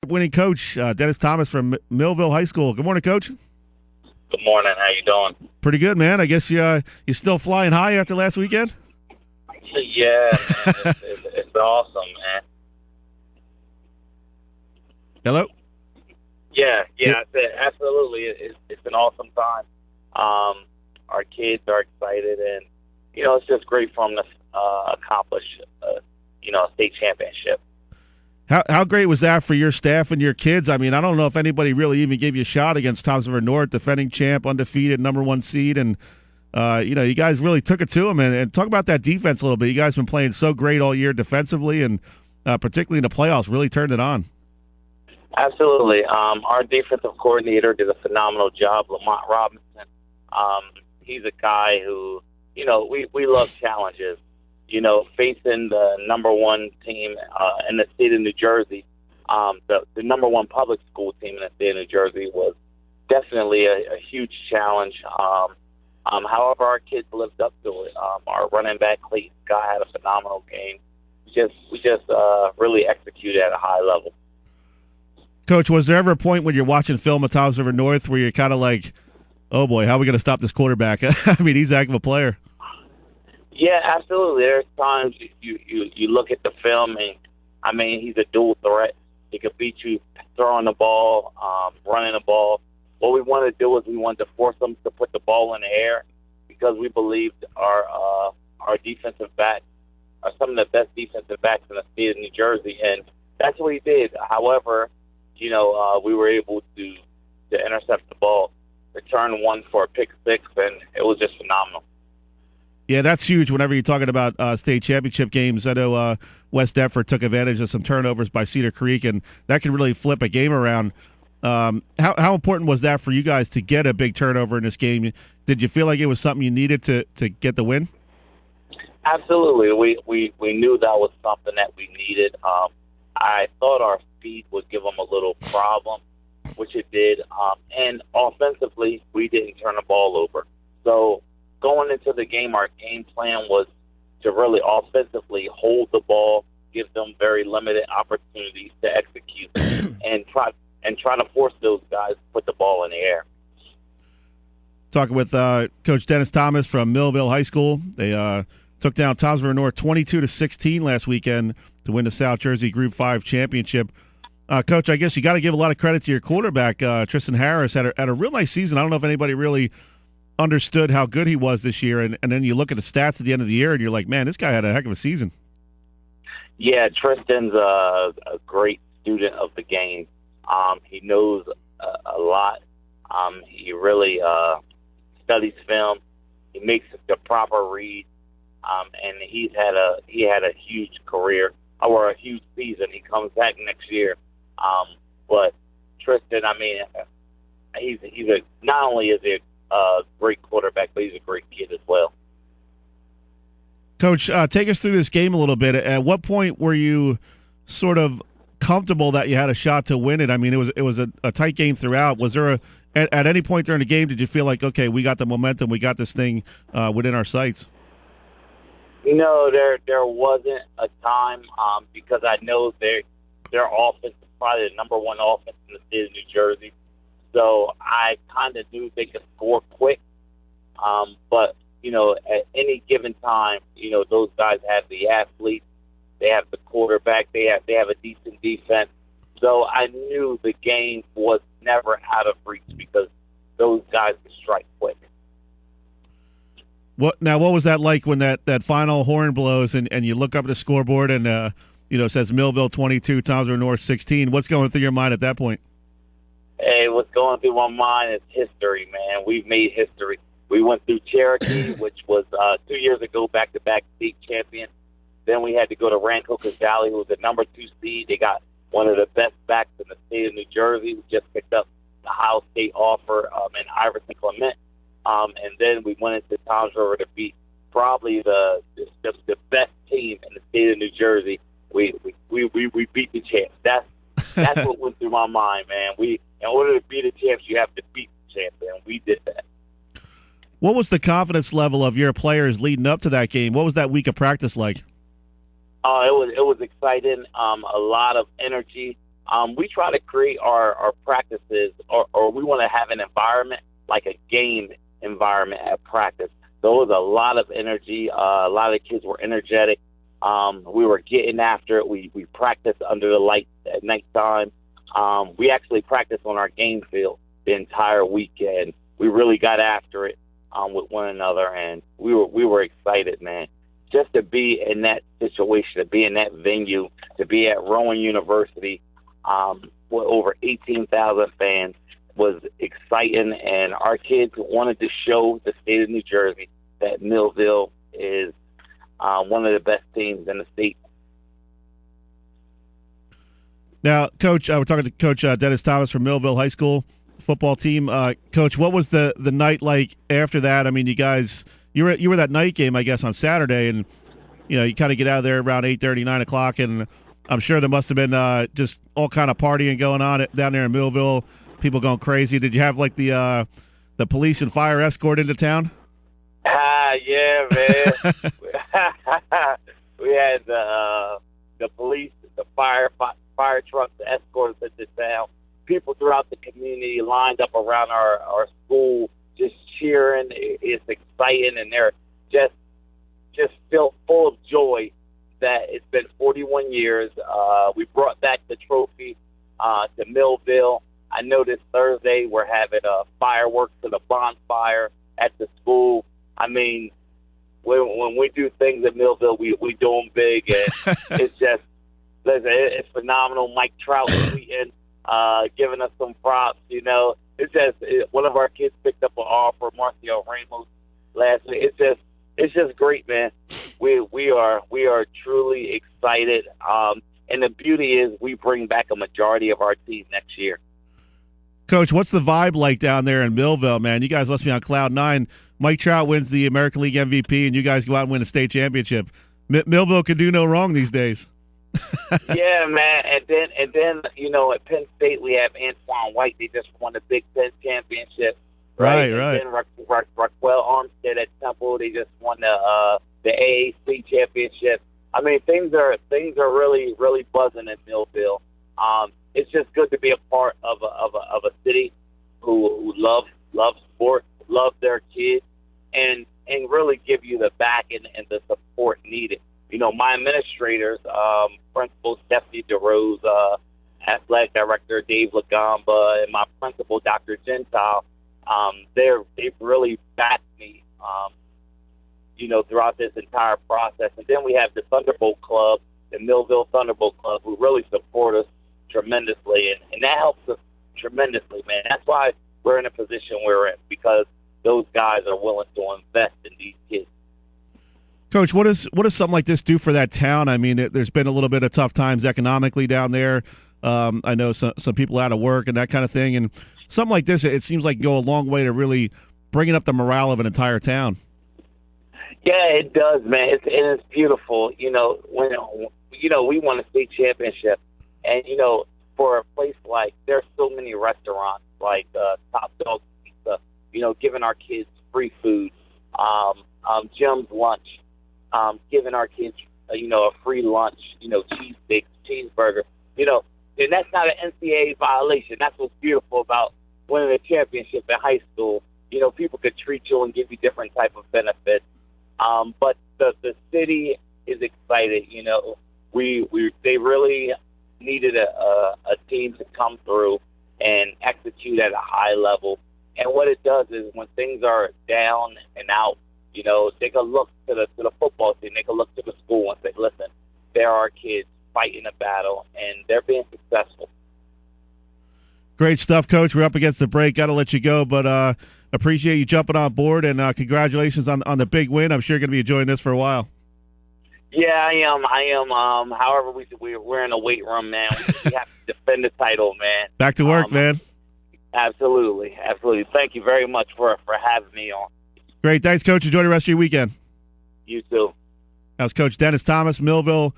Winning coach, Dennis Thomas from Millville High School. Good morning, Coach. Good morning. How you doing? Pretty good, man. I guess you still flying high after last weekend? Yeah, man. It's awesome, man. Hello? Yeah. I said absolutely. It's an awesome time. Our kids are excited, and it's just great for them to accomplish a state championship. How great was that for your staff and your kids? I mean, I don't know if anybody really even gave you a shot against Thompson River North, defending champ, undefeated, number 1 seed, and you guys really took it to them. And talk about that defense a little bit. You guys have been playing so great all year defensively, and particularly in the playoffs, really turned it on. Absolutely. Our defensive coordinator did a phenomenal job, Lamont Robinson. He's a guy who, we love challenges. Facing the number 1 team in the state of New Jersey, the number 1 public school team in the state of New Jersey was definitely a huge challenge. However, our kids lived up to it. Our running back, Clayton Scott, had a phenomenal game. We just really executed at a high level. Coach, was there ever a point when you're watching film at Thompson River North where you're kind of like, oh boy, how are we going to stop this quarterback? I mean, he's a heck of a player. Yeah, absolutely. There's times you look at the film, and he's a dual threat. He could beat you throwing the ball, running the ball. What we wanted to do is we wanted to force him to put the ball in the air because we believed our defensive backs are some of the best defensive backs in the state of New Jersey, and that's what he did. However, we were able to intercept the ball, return one for a pick six, and it was just phenomenal. Yeah, that's huge whenever you're talking about state championship games. I know West Deptford took advantage of some turnovers by Cedar Creek, and that can really flip a game around. How important was that for you guys to get a big turnover in this game? Did you feel like it was something you needed to get the win? Absolutely. We knew that was something that we needed. I thought our speed would give them a little problem, which it did. And offensively, we didn't turn the ball over. So going into the game, our game plan was to really offensively hold the ball, give them very limited opportunities to execute, and try to force those guys to put the ball in the air. Talking with Coach Dennis Thomas from Millville High School. They took down Thompson River North 22-16 last weekend to win the South Jersey Group 5 championship. Coach, I guess you got to give a lot of credit to your quarterback. Tristan Harris had a real nice season. I don't know if anybody really understood how good he was this year, and then you look at the stats at the end of the year, and you're like, man, this guy had a heck of a season. Yeah, Tristan's a great student of the game. He knows a lot. He really studies film. He makes the proper read, and he had a huge career or a huge season. He comes back next year, but Tristan, he's not only is he a great quarterback, but he's a great kid as well. Coach, take us through this game a little bit. At what point were you sort of comfortable that you had a shot to win it? I mean, it was a tight game throughout. Was there at any point during the game, did you feel like, okay, we got the momentum, we got this thing within our sights? No, there wasn't a time because I know their offense is probably the number 1 offense in the state of New Jersey. So I kind of knew they could score quick. But, at any given time, those guys have the athletes, they have the quarterback, they have a decent defense. So I knew the game was never out of reach because those guys could strike quick. What was that like when that final horn blows and you look up at the scoreboard and it says Millville 22, Thompson River North 16? What's going through your mind at that point? Hey, what's going through my mind is history, man. We've made history. We went through Cherokee, which was 2 years ago, back-to-back state champion. Then we had to go to Rancoco Valley, who was the number 2 seed. They got one of the best backs in the state of New Jersey. We just picked up the Ohio State offer and Iverson Clement. And then we went into Thompson River to beat probably the best team in the state of New Jersey. We beat the champs. That's what went through my mind, man. In order to beat the champs, you have to beat the champs, and we did that. What was the confidence level of your players leading up to that game? What was that week of practice like? It was exciting. A lot of energy. we try to create our practices, or we want to have an environment like a game environment at practice. There was a lot of energy. A lot of the kids were energetic. We were getting after it. We practiced under the lights at nighttime. We actually practiced on our game field the entire weekend. We really got after it with one another, and we were excited, man. Just to be in that situation, to be in that venue, to be at Rowan University with over 18,000 fans was exciting, and our kids wanted to show the state of New Jersey that Millville is one of the best teams in the state. Now, Coach, we're talking to Coach Dennis Thomas from Millville High School football team. Coach, what was the night like after that? I mean, you guys, you were that night game, I guess, on Saturday, and you kind of get out of there around 8:30, 9 o'clock, and I'm sure there must have been just all kind of partying going on down there in Millville. People going crazy. Did you have like the police and fire escort into town? Yeah, man. We had the police, the fire trucks, the escorts into town. People throughout the community lined up around our school, just cheering. It's exciting, and they're just feel full of joy that it's been 41 years. We brought back the trophy to Millville. I know this Thursday we're having fireworks and a bonfire at the school. I mean, when we do things at Millville, we do them big, and it's phenomenal. Mike Trout tweeting, giving us some props. One of our kids picked up an offer, Marcio Ramos, last week. It's just great, man. We are truly excited, and the beauty is we bring back a majority of our team next year. Coach, what's the vibe like down there in Millville, man? You guys must be on cloud nine. Mike Trout wins the American League MVP, and you guys go out and win a state championship. Millville could do no wrong these days. Yeah, man. And then at Penn State we have Antoine White. They just won the Big Ten championship. Right. And then Raquel Armstead at Temple. They just won the AAC championship. I mean, things are really, really buzzing in Millville. It's just good to be a part of a city who loves sports, love their kids, and really give you the back and the support needed. My administrators, Principal Stephanie DeRose, Athletic Director Dave Lagamba, and my principal, Dr. Gentile, they've really backed me, throughout this entire process. And then we have the Thunderbolt Club, the Millville Thunderbolt Club, who really support us tremendously, and that helps us tremendously, man. That's why we're in a position we're in, because those guys are willing to invest in these kids. Coach, what does something like this do for that town? I mean, there's been a little bit of tough times economically down there. I know some people out of work and that kind of thing, and something like this, it seems like go a long way to really bringing up the morale of an entire town. Yeah, it does, man. It's beautiful. We won a state championship, and for a place like, there's so many restaurants like Top Dog Pizza, giving our kids free food, Jim's Lunch, giving our kids a free lunch, cheesesteaks, cheeseburger, and that's not an NCAA violation. That's what's beautiful about winning a championship in high school. People could treat you and give you different type of benefits. But the city is excited. They really needed a team to come through and execute at a high level. And what it does is when things are down and out, they can look to the football team. They can look to the school and say, listen, there are kids fighting a battle, and they're being successful. Great stuff, Coach. We're up against the break. Got to let you go, but appreciate you jumping on board, and congratulations on the big win. I'm sure you're going to be enjoying this for a while. Yeah, I am. However, we're in the weight room, man. We have to defend the title, man. Back to work, man. Absolutely. Thank you very much for having me on. Great. Thanks, Coach. Enjoy the rest of your weekend. You too. That was Coach Dennis Thomas, Millville